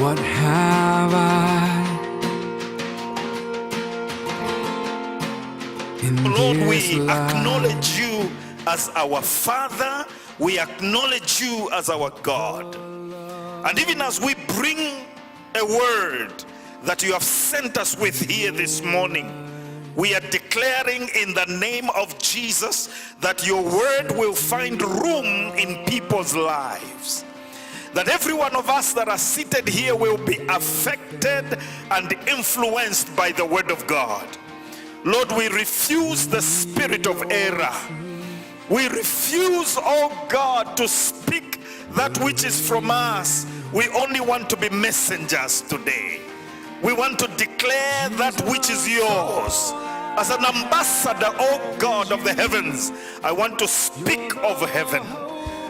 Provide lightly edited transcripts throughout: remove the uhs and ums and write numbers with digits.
What have I in Lord, this we life? acknowledge you as our Father. We acknowledge you as our God. And even as we bring a word that you have sent us with here this morning, we are declaring in the name of Jesus that your word will find room in people's lives. That every one of us that are seated here will be affected and influenced by the word of God. Lord, we refuse the spirit of error. We refuse, oh God, to speak that which is from us. We only want to be messengers today. We want to declare that which is yours. As an ambassador, oh God of the heavens, I want to speak of heaven.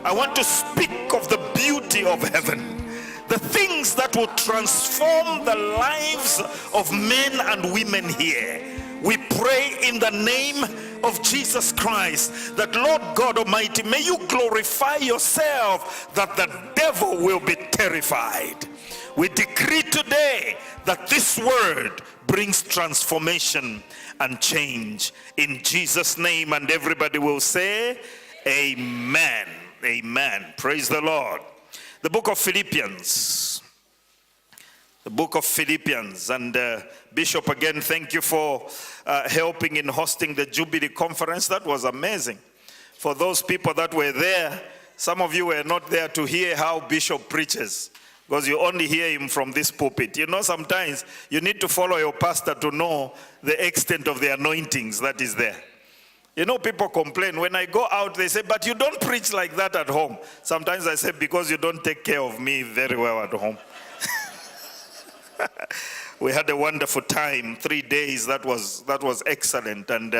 I want to speak of the beauty of heaven. The things that will transform the lives of men and women here. We pray in the name of Jesus Christ that, Lord God Almighty, may you glorify yourself, that the devil will be terrified. We decree today that this word brings transformation and change in Jesus' name, and everybody will say amen. Amen. Praise the Lord. The book of Philippians. The book of Philippians. And Bishop, again, thank you for helping in hosting the Jubilee Conference. That was amazing. For those people that were there, some of you were not there to hear how Bishop preaches, because you only hear him from this pulpit. You know, sometimes you need to follow your pastor to know the extent of the anointings that is there. You know, people complain. When I go out, they say, but you don't preach like that at home. Sometimes I say, because you don't take care of me very well at home. We had a wonderful time, 3 days. That was excellent. And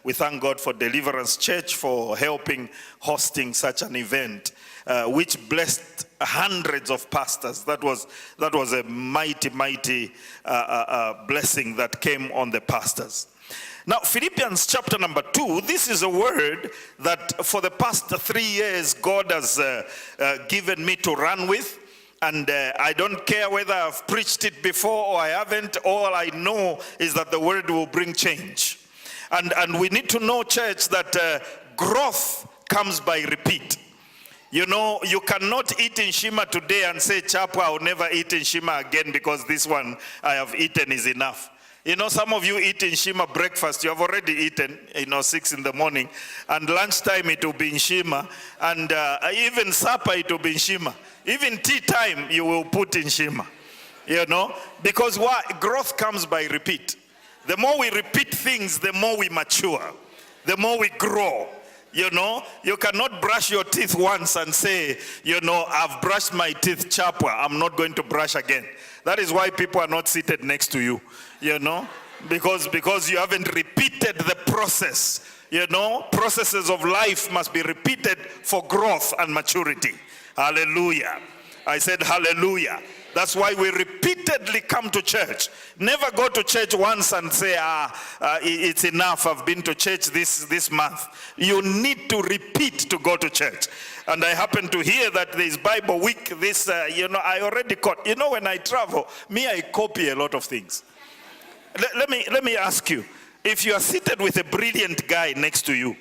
we thank God for Deliverance Church for helping hosting such an event, which blessed hundreds of pastors. That was a mighty blessing that came on the pastors. Now, Philippians chapter number 2, this is a word that for the past 3 years God has given me to run with. And I don't care whether I've preached it before or I haven't. All I know is that the word will bring change. And we need to know, church, that growth comes by repeat. You know, you cannot eat in Shima today and say, Chapwa, I'll never eat in Shima again because this one I have eaten is enough. You know, some of you eat in Shima breakfast. You have already eaten, 6 in the morning. And lunchtime it will be in Shima. And even supper it will be in Shima. Even tea time you will put in Shima. You know, because why? Growth comes by repeat. The more we repeat things, the more we mature. The more we grow. You know, you cannot brush your teeth once and say, I've brushed my teeth, Chapwa, I'm not going to brush again. That is why people are not seated next to you, because you haven't repeated the process. Processes of life must be repeated for growth and maturity. Hallelujah. I said hallelujah. That's why we repeatedly come to church. Never go to church once and say, it's enough, I've been to church this month. You need to repeat to go to church. And I happen to hear that there is Bible week. I already caught. When I travel, I copy a lot of things. Let me ask you, if you are seated with a brilliant guy next to you,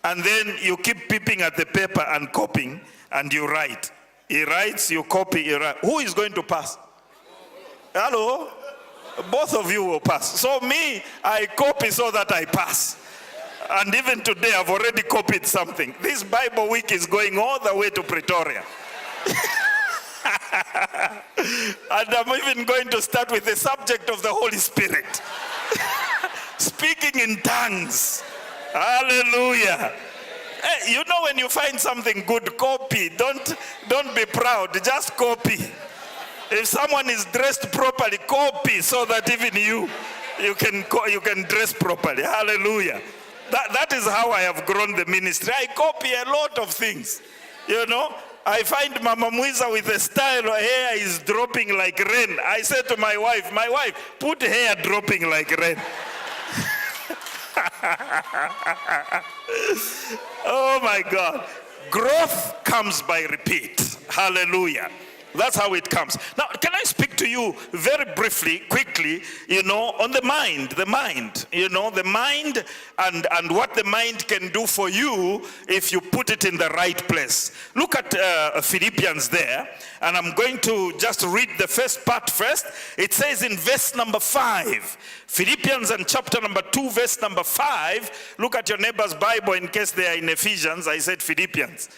and then you keep peeping at the paper and copying, and you write. He writes, you copy, he writes. Who is going to pass? Hello? Both of you will pass. So I copy so that I pass. And even today, I've already copied something. This Bible week is going all the way to Pretoria. And I'm even going to start with the subject of the Holy Spirit. Speaking in tongues. Hallelujah. Hey, when you find something good, copy. Don't be proud. Just copy. If someone is dressed properly, copy so that even you can dress properly. Hallelujah. That is how I have grown the ministry. I copy a lot of things. I find Mama Muiza with a style, her hair is dropping like rain. I said to my wife, put hair dropping like rain. Oh my God. Growth comes by repeat. Hallelujah. That's how it comes. Now, can I speak to you very briefly, quickly, on the mind, the mind and what the mind can do for you if you put it in the right place. Look at Philippians there, and I'm going to just read the first part first. It says in verse number 5, Philippians and chapter number 2, verse number 5. Look at your neighbor's Bible in case they are in Ephesians. I said Philippians.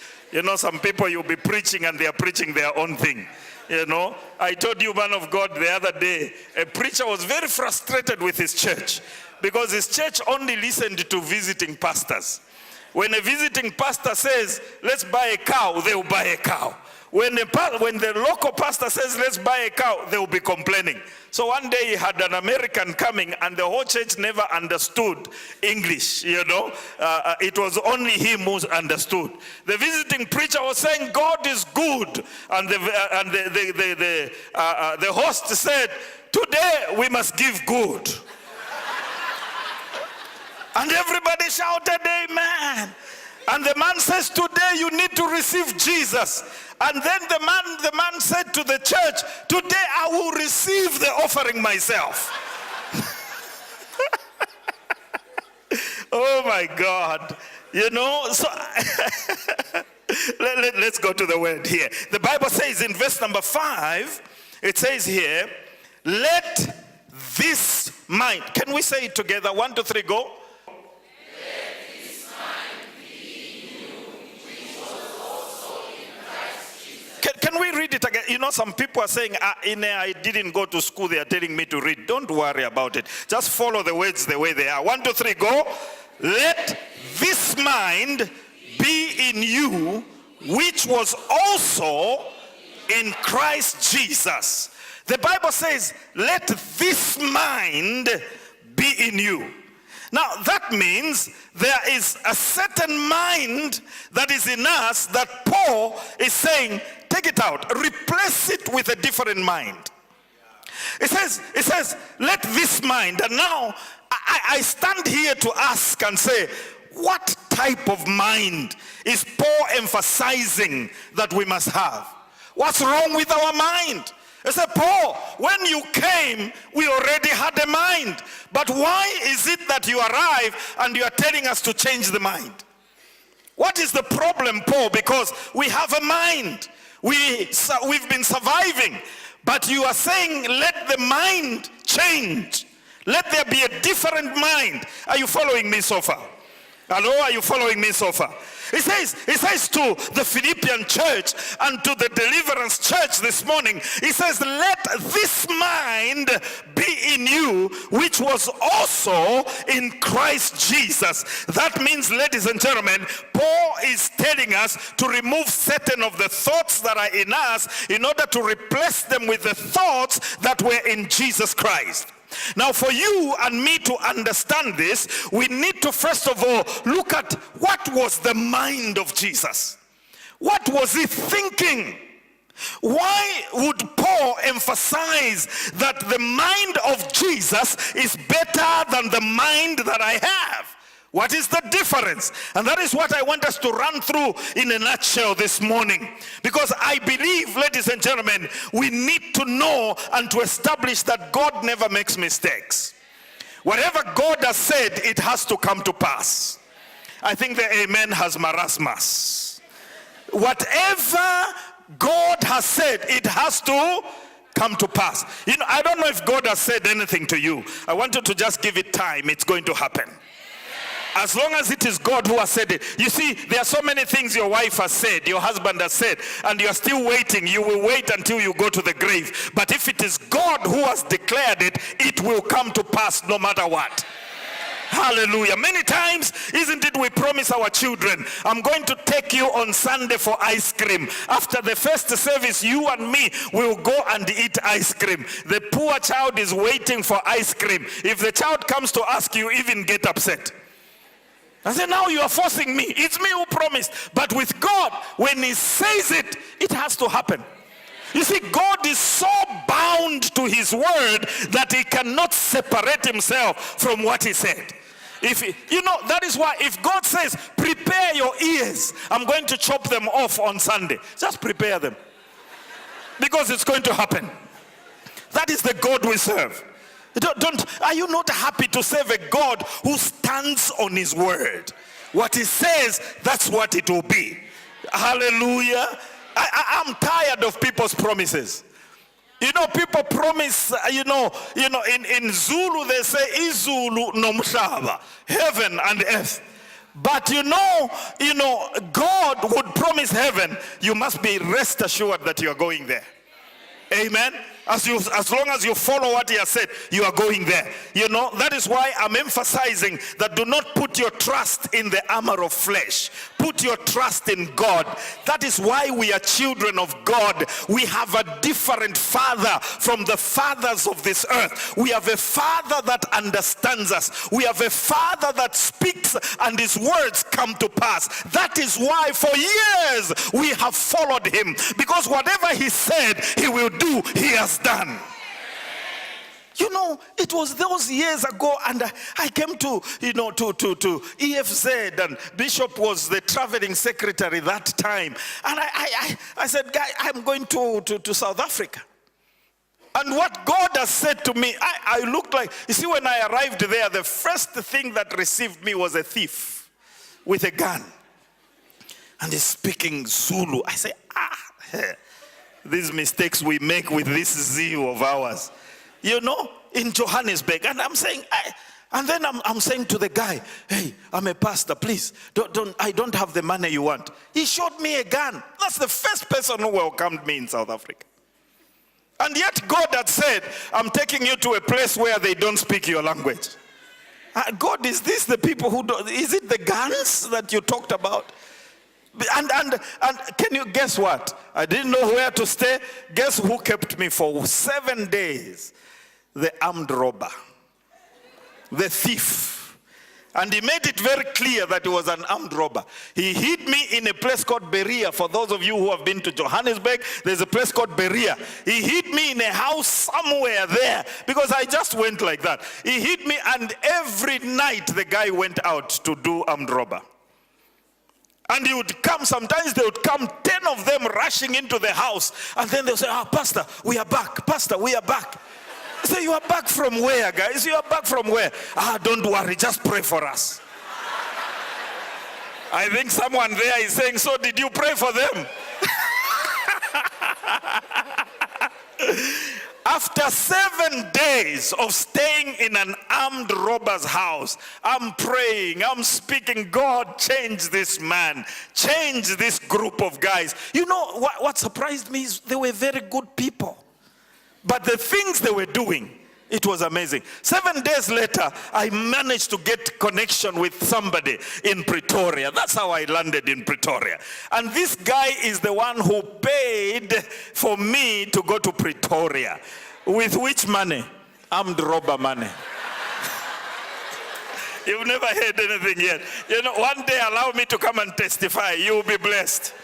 Some people you'll be preaching and they are preaching their own thing. I told you, man of God, the other day, a preacher was very frustrated with his church because his church only listened to visiting pastors. When a visiting pastor says, let's buy a cow, they'll buy a cow. When the local pastor says, let's buy a cow, they will be complaining. So one day he had an American coming and the whole church never understood English, It was only him who understood. The visiting preacher was saying, God is good. And the host said, today we must give good. And everybody shouted, amen. And the man says, today you need to receive Jesus. And then the man said to the church, today I will receive the offering myself. Oh my God. So let's go to the word here. The Bible says in verse number 5, it says here, let this mind. Can we say it together? 1, 2, 3, go. Can we read it again? Some people are saying, I didn't go to school. They are telling me to read. Don't worry about it. Just follow the words the way they are. 1, 2, 3, go. Let this mind be in you, which was also in Christ Jesus. The Bible says, let this mind be in you. Now, that means there is a certain mind that is in us that Paul is saying, take it out, replace it with a different mind. It says, let this mind. And now, I stand here to ask and say, what type of mind is Paul emphasizing that we must have? What's wrong with our mind? I said, Paul, when you came, we already had a mind. But why is it that you arrive and you are telling us to change the mind? What is the problem, Paul? Because we have a mind. We've been surviving. But you are saying, let the mind change. Let there be a different mind. Are you following me so far? Hello, are you following me so far? It says to the Philippian church and to the Deliverance church this morning, it says, let this mind be in you, which was also in Christ Jesus. That means, ladies and gentlemen, Paul is telling us to remove certain of the thoughts that are in us in order to replace them with the thoughts that were in Jesus Christ. Now, for you and me to understand this, we need to first of all look at what was the mind of Jesus. What was he thinking? Why would Paul emphasize that the mind of Jesus is better than the mind that I have? What is the difference? And that is what I want us to run through in a nutshell this morning. Because I believe, ladies and gentlemen, we need to know and to establish that God never makes mistakes. Whatever God has said, it has to come to pass. I think the amen has marasmus. Whatever God has said, it has to come to pass. I don't know if God has said anything to you. I want you to just give it time. It's going to happen. As long as it is God who has said it. You see, there are so many things your wife has said, your husband has said, and you are still waiting. You will wait until you go to the grave. But if it is God who has declared it, it will come to pass no matter what. Hallelujah. Many times, isn't it, we promise our children, I'm going to take you on Sunday for ice cream. After the first service, you and me will go and eat ice cream. The poor child is waiting for ice cream. If the child comes to ask, you even get upset. I said, now you are forcing me. It's me who promised. But with God, when he says it, it has to happen. You see, God is so bound to his word that he cannot separate himself from what he said. That is why if God says, prepare your ears, I'm going to chop them off on Sunday. Just prepare them. because it's going to happen. That is the God we serve. Are you not happy to serve a God who stands on his word? What he says, that's what it will be. Hallelujah. I'm tired of people's promises. People promise, in Zulu they say, Izulu nomhlaba, heaven and earth. But God would promise heaven. You must be rest assured that you are going there. Amen. As long as you follow what he has said, you are going there. That is why I'm emphasizing that do not put your trust in the armor of flesh. Put your trust in God. That is why we are children of God. We have a different father from the fathers of this earth. We have a father that understands us. We have a father that speaks and his words come to pass. That is why for years we have followed him, because whatever he said he will do, he has done. It was those years ago, and I came to EFZ, and Bishop was the traveling secretary that time, and I said, guy, I'm going to South Africa. And what God has said to me, I looked like, you see, when I arrived there, the first thing that received me was a thief with a gun, and he's speaking Zulu. I say, these mistakes we make with this zeal of ours, in Johannesburg. And I'm saying, and then I'm saying to the guy, hey, I'm a pastor, please, I don't have the money you want. He showed me a gun. That's the first person who welcomed me in South Africa. And yet God had said, I'm taking you to a place where they don't speak your language. God, is this the people who do? Is it the guns that you talked about? And can you guess what? I didn't know where to stay. Guess who kept me for 7 days? The armed robber, the thief. And he made it very clear that he was an armed robber. He hid me in a place called Berea. For those of you who have been to Johannesburg, there's a place called Berea. He hid me in a house somewhere there, because I just went like that. He hid me, and every night the guy went out to do armed robber. And he would come, sometimes they would come, 10 of them rushing into the house. And then they'll say, Pastor, we are back. Pastor, we are back. I say, you are back from where, guys? You are back from where? Don't worry, just pray for us. I think someone there is saying, so did you pray for them? After 7 days of staying in an armed robber's house, I'm praying, I'm speaking, God, change this man, change this group of guys. What surprised me is they were very good people. But the things they were doing, it was amazing. 7 days later, I managed to get connection with somebody in Pretoria. That's how I landed in Pretoria. And this guy is the one who paid for me to go to Pretoria. With which money? Armed robber money. You've never heard anything yet. One day allow me to come and testify. You will be blessed.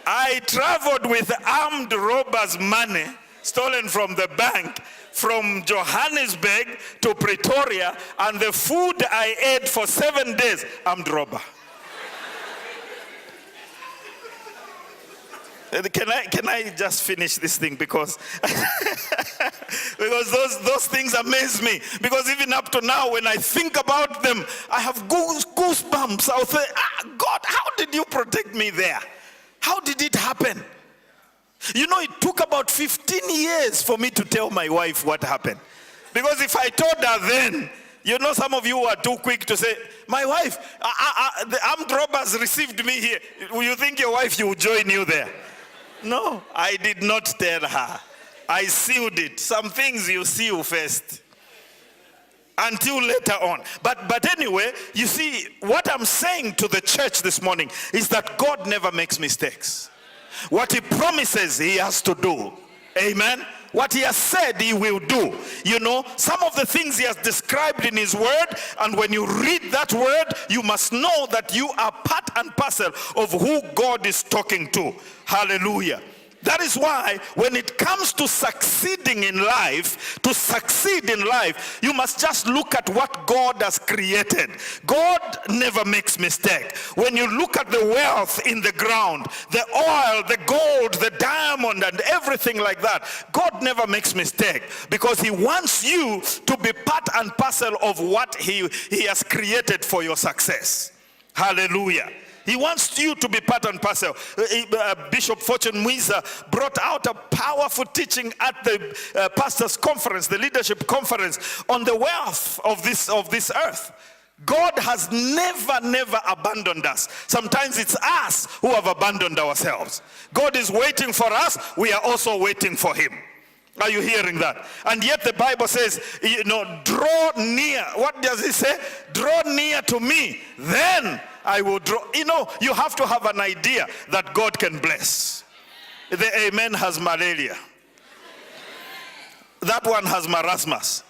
I traveled with armed robbers' money stolen from the bank from Johannesburg to Pretoria, and the food I ate for 7 days, armed robber. Can I just finish this thing, because because those things amaze me, because even up to now when I think about them, I have goosebumps. I'll say, God, how did you protect me there? How did it happen? It took about 15 years for me to tell my wife what happened. Because if I told her then, some of you are too quick to say, my wife, the armed robbers received me here. You think your wife will join you there? No, I did not tell her. I sealed it. Some things you seal first until later on. But anyway, you see, what I'm saying to the church this morning is that God never makes mistakes. What he promises, he has to do. Amen. What he has said, he will do. Some of the things he has described in his word, and when you read that word, you must know that you are part and parcel of who God is talking to. Hallelujah. That is why when it comes to succeeding in life, to succeed in life, you must just look at what God has created. God never makes mistake. When you look at the wealth in the ground, the oil, the gold, the diamond, and everything like that, God never makes mistake, because he wants you to be part and parcel of what he has created for your success. Hallelujah. He wants you to be part and parcel. Bishop Fortune Muiza brought out a powerful teaching at the pastors' conference, the leadership conference, on the wealth of this earth. God has never abandoned us. Sometimes it's us who have abandoned ourselves. God is waiting for us. We are also waiting for him. Are you hearing that? And yet the Bible says, draw near. What does it say? Draw near to me, then I will draw. You have to have an idea that God can bless. The amen has malaria. That one has marasmus.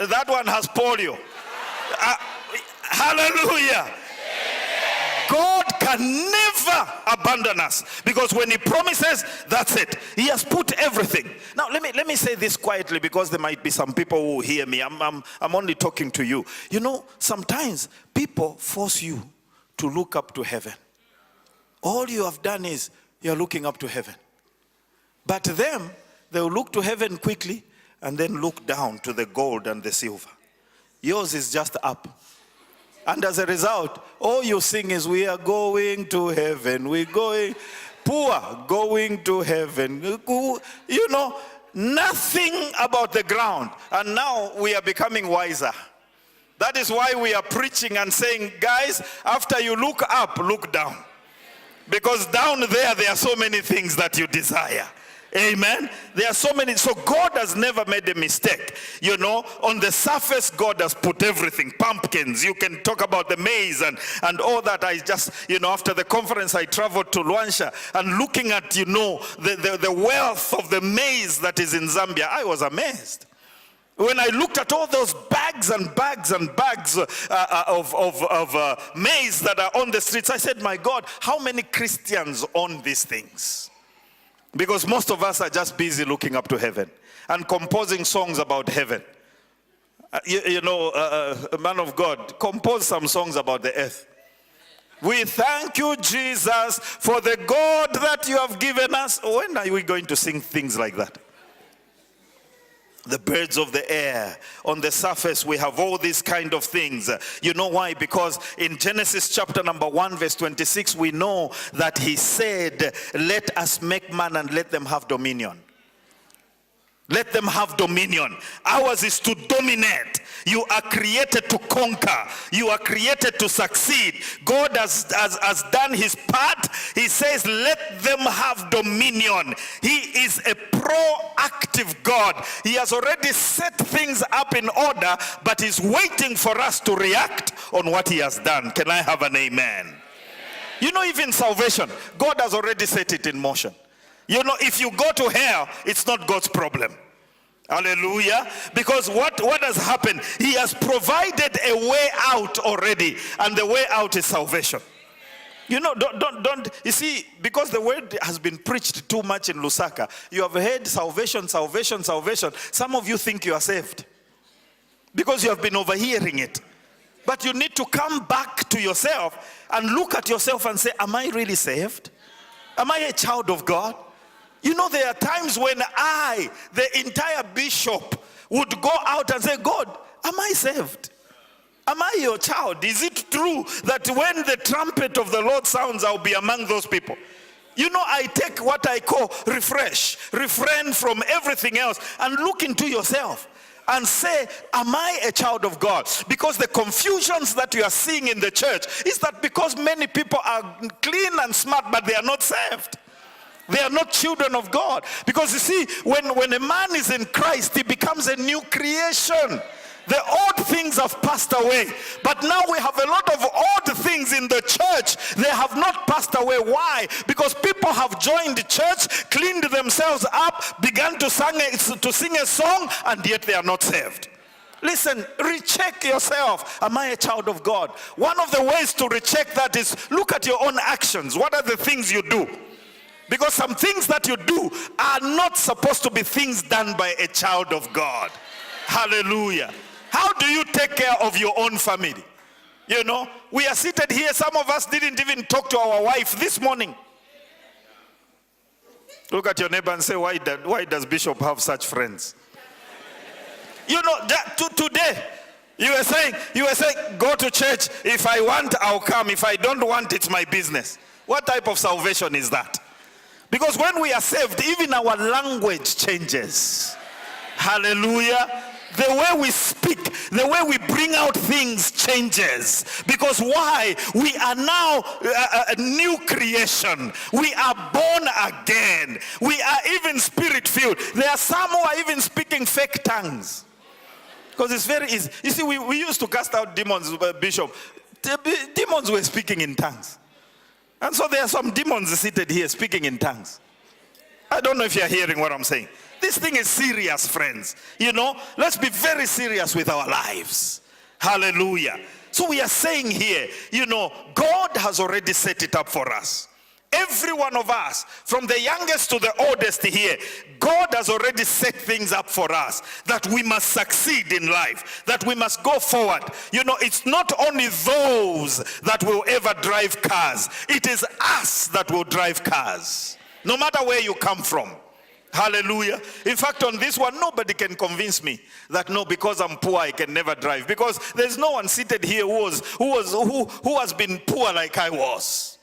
That one has polio. Hallelujah. God can never abandon us, because when he promises, that's it. He has put everything. Now let me say this quietly, because there might be some people who hear me. I'm only talking to you. Sometimes people force you to look up to heaven. All you have done is you're looking up to heaven. But them, they will look to heaven quickly and then look down to the gold and the silver. Yours is just up. And as a result, all you sing is, we are going to heaven. We're going, poor, going to heaven. Nothing about the ground. And now we are becoming wiser. That is why we are preaching and saying, guys, after you look up, look down. Because down there are so many things that you desire. Amen. There are so many. So God has never made a mistake. On the surface, God has put everything. Pumpkins. You can talk about the maize and all that. I just, after the conference, I traveled to Luanshya, and looking at, the wealth of the maize that is in Zambia, I was amazed. When I looked at all those bags and bags and bags of maize that are on the streets, I said, my God, how many Christians own these things? Because most of us are just busy looking up to heaven and composing songs about heaven. Man of God, compose some songs about the earth. We thank you, Jesus, for the God that you have given us. When are we going to sing things like that? The birds of the air. On the surface, we have all these kind of things. You know why? Because in Genesis chapter number 1, verse 26, we know that he said, let us make man and let them have dominion. Let them have dominion. Ours is to dominate. You are created to conquer. You are created to succeed. God has done his part. He says, let them have dominion. He is a proactive God. He has already set things up in order, but he's waiting for us to react on what he has done. Can I have an amen? Even salvation, God has already set it in motion. If you go to hell, it's not God's problem. Hallelujah. Because what has happened? He has provided a way out already, and the way out is salvation. Don't you see, because the word has been preached too much in Lusaka, you have heard salvation, salvation, salvation. Some of you think you are saved because you have been overhearing it. But you need to come back to yourself and look at yourself and say, am I really saved? Am I a child of God? There are times when the entire bishop, would go out and say, God, am I saved? Am I your child? Is it true that when the trumpet of the Lord sounds, I'll be among those people? I take what I call refrain from everything else and look into yourself and say, am I a child of God? Because the confusions that you are seeing in the church is that because many people are clean and smart, but they are not saved. They are not children of God. Because you see, when a man is in Christ, he becomes a new creation. The old things have passed away. But now we have a lot of old things in the church. They have not passed away. Why? Because people have joined the church, cleaned themselves up, began to sing a song, and yet they are not saved. Listen, recheck yourself. Am I a child of God? One of the ways to recheck that is look at your own actions. What are the things you do? Because some things that you do are not supposed to be things done by a child of God. Hallelujah. How do you take care of your own family? You know, we are seated here. Some of us didn't even talk to our wife this morning. Look at your neighbor and say, why does Bishop have such friends? You know, today, you were saying, go to church. If I want, I'll come. If I don't want, it's my business. What type of salvation is that? Because when we are saved, even our language changes. Hallelujah. The way we speak, the way we bring out things changes. Because why? We are now a new creation. We are born again. We are even spirit-filled. There are some who are even speaking fake tongues. Because it's very easy. You see, we used to cast out demons, Bishop. Demons were speaking in tongues. And so there are some demons seated here speaking in tongues. I don't know if you're hearing what I'm saying. This thing is serious, friends. You know, let's be very serious with our lives. Hallelujah. So we are saying here, you know, God has already set it up for us. Every one of us, from the youngest to the oldest here, God has already set things up for us, that we must succeed in life, that we must go forward. You know, it's not only those that will ever drive cars. It is us that will drive cars, no matter where you come from. Hallelujah. In fact, on this one, nobody can convince me that no, because I'm poor, I can never drive. Because there's no one seated here who has been poor like I was.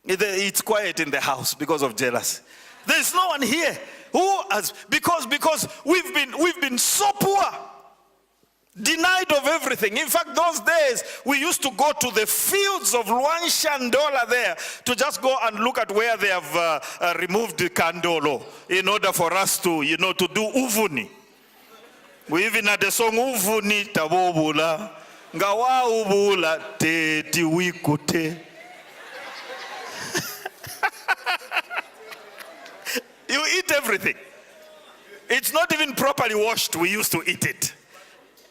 It's quiet in the house because of jealousy. There's no one here who has, because we've been so poor, denied of everything. In fact, those days we used to go to the fields of Luanshandola there to just go and look at where they have removed the kandolo in order for us to, you know, to do uvuni. We even had the song uvuni tabobula ngawa ubula te tiwikute. You eat everything. It's not even properly washed. We used to eat it.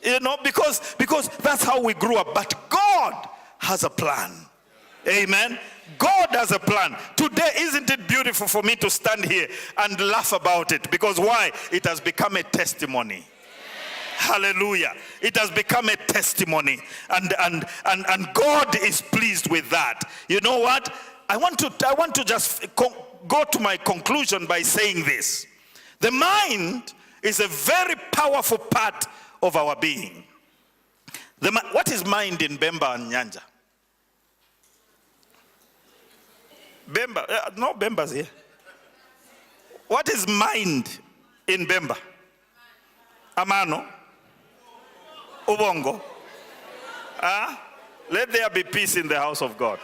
You know, because that's how we grew up. But God has a plan. Amen. God has a plan. Today, isn't it beautiful for me to stand here and laugh about it? Because why? It has become a testimony. Hallelujah. It has become a testimony. And God is pleased with that. You know what? I want to just go to my conclusion by saying this. The mind is a very powerful part of our being. What is mind in Bemba and Nyanja? Bemba, no Bemba's here. What is mind in Bemba? Amano? Ubongo? Let there be peace in the house of God.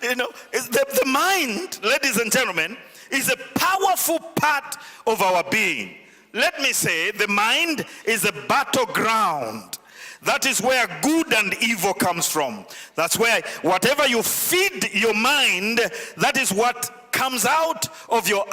You know, the mind, ladies and gentlemen, is a powerful part of our being. Let me say, the mind is a battleground. That is where good and evil comes from. That's where whatever you feed your mind, that is what comes out of your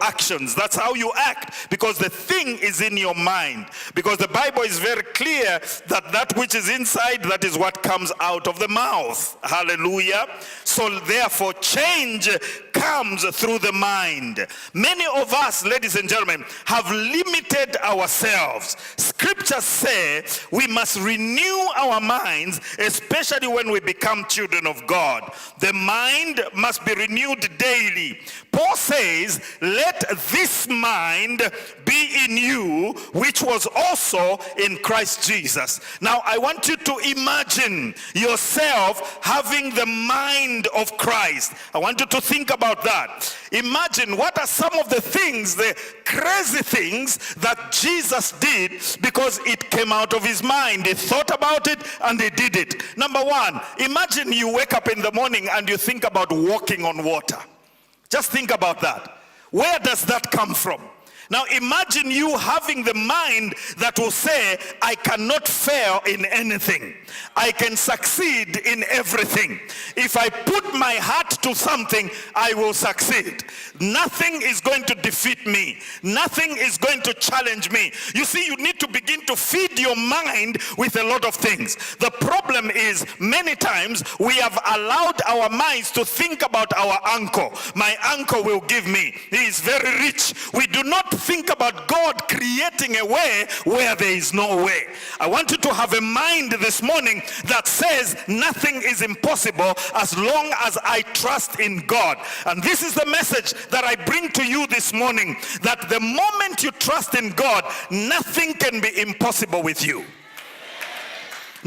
actions. That's how you act, because the thing is in your mind. Because the Bible is very clear that that which is inside, that is what comes out of the mouth. Hallelujah. So therefore, change comes through the mind. Many of us, ladies and gentlemen, have limited ourselves. Scriptures say we must renew our minds, especially when we become children of God. The mind must be renewed daily. Paul says, let this mind be in you, which was also in Christ Jesus. Now, I want you to imagine yourself having the mind of Christ. I want you to think about that. Imagine what are some of the things, the crazy things that Jesus did, because it came out of his mind. He thought about it and he did it. Number one, imagine you wake up in the morning and you think about walking on water. Just think about that. Where does that come from? Now imagine you having the mind that will say, I cannot fail in anything. I can succeed in everything. If I put my heart to something, I will succeed. Nothing is going to defeat me. Nothing is going to challenge me. You see, you need to begin to feed your mind with a lot of things. The problem is, many times we have allowed our minds to think about our uncle. My uncle will give me. He is very rich. We do not think about God creating a way where there is no way. I want you to have a mind this morning that says nothing is impossible as long as I trust in God. And this is the message that I bring to you this morning, that the moment you trust in God, nothing can be impossible with you.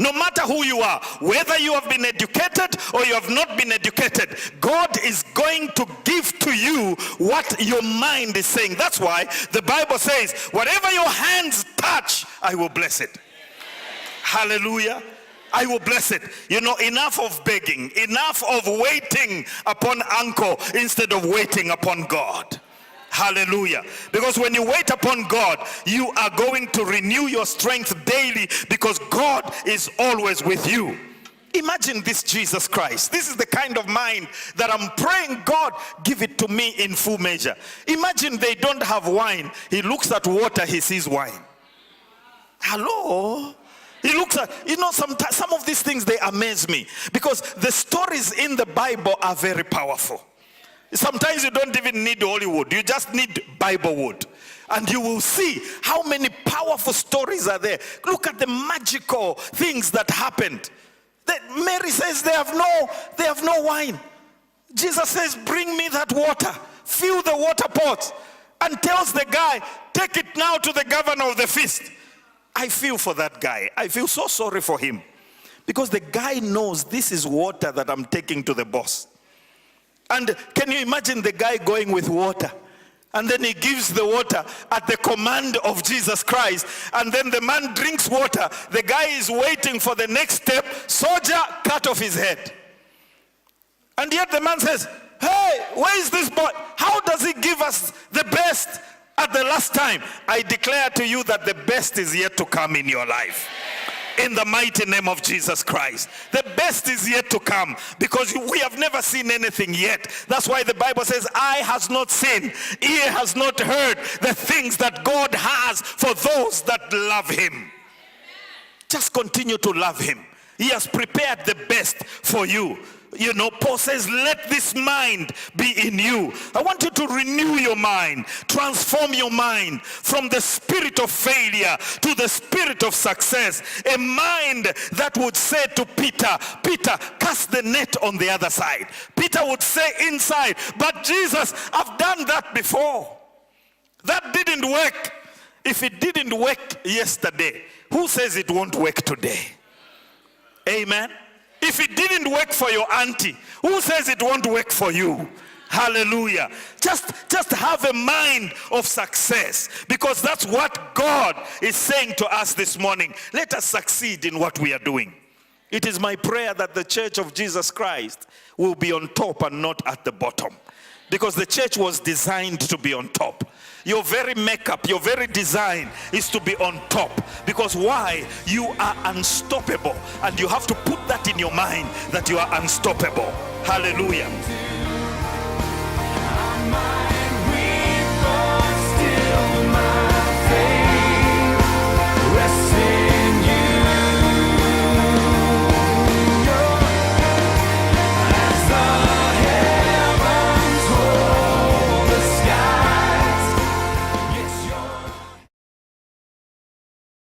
No matter who you are, whether you have been educated or you have not been educated, God is going to give to you what your mind is saying. That's why the Bible says, whatever your hands touch, I will bless it. Hallelujah. I will bless it. You know, enough of begging, enough of waiting upon uncle instead of waiting upon God. Hallelujah. Because when you wait upon God, you are going to renew your strength daily, because God is always with you. Imagine this Jesus Christ. This is the kind of mind that I'm praying, God, give it to me in full measure. Imagine they don't have wine. He looks at water, he sees wine. Hello? He looks at, you know, some of these things, they amaze me, because the stories in the Bible are very powerful. Sometimes you don't even need Hollywood. You just need Bible wood. And you will see how many powerful stories are there. Look at the magical things that happened. Mary says they have no wine. Jesus says, bring me that water. Fill the water pot. And tells the guy, take it now to the governor of the feast. I feel for that guy. I feel so sorry for him. Because the guy knows this is water that I'm taking to the boss. And can you imagine the guy going with water? And then he gives the water at the command of Jesus Christ. And then the man drinks water. The guy is waiting for the next step. Soldier, cut off his head. And yet the man says, hey, where is this boy? How does he give us the best at the last time? I declare to you that the best is yet to come in your life. In the mighty name of Jesus Christ. The best is yet to come, because we have never seen anything yet. That's why the Bible says, eye has not seen, ear has not heard the things that God has for those that love him. Just continue to love him. He has prepared the best for you. You know, Paul says, let this mind be in you. I want you to renew your mind, transform your mind from the spirit of failure to the spirit of success. A mind that would say to Peter, Peter, cast the net on the other side. Peter would say inside, but Jesus, I've done that before. That didn't work. If it didn't work yesterday, who says it won't work today? Amen. If it didn't work for your auntie, who says it won't work for you? Hallelujah. Just have a mind of success, because that's what God is saying to us this morning. Let us succeed in what we are doing. It is my prayer that the church of Jesus Christ will be on top and not at the bottom, because the church was designed to be on top. Your very makeup, your very design is to be on top. Because why? You are unstoppable. And you have to put that in your mind, that you are unstoppable. Hallelujah.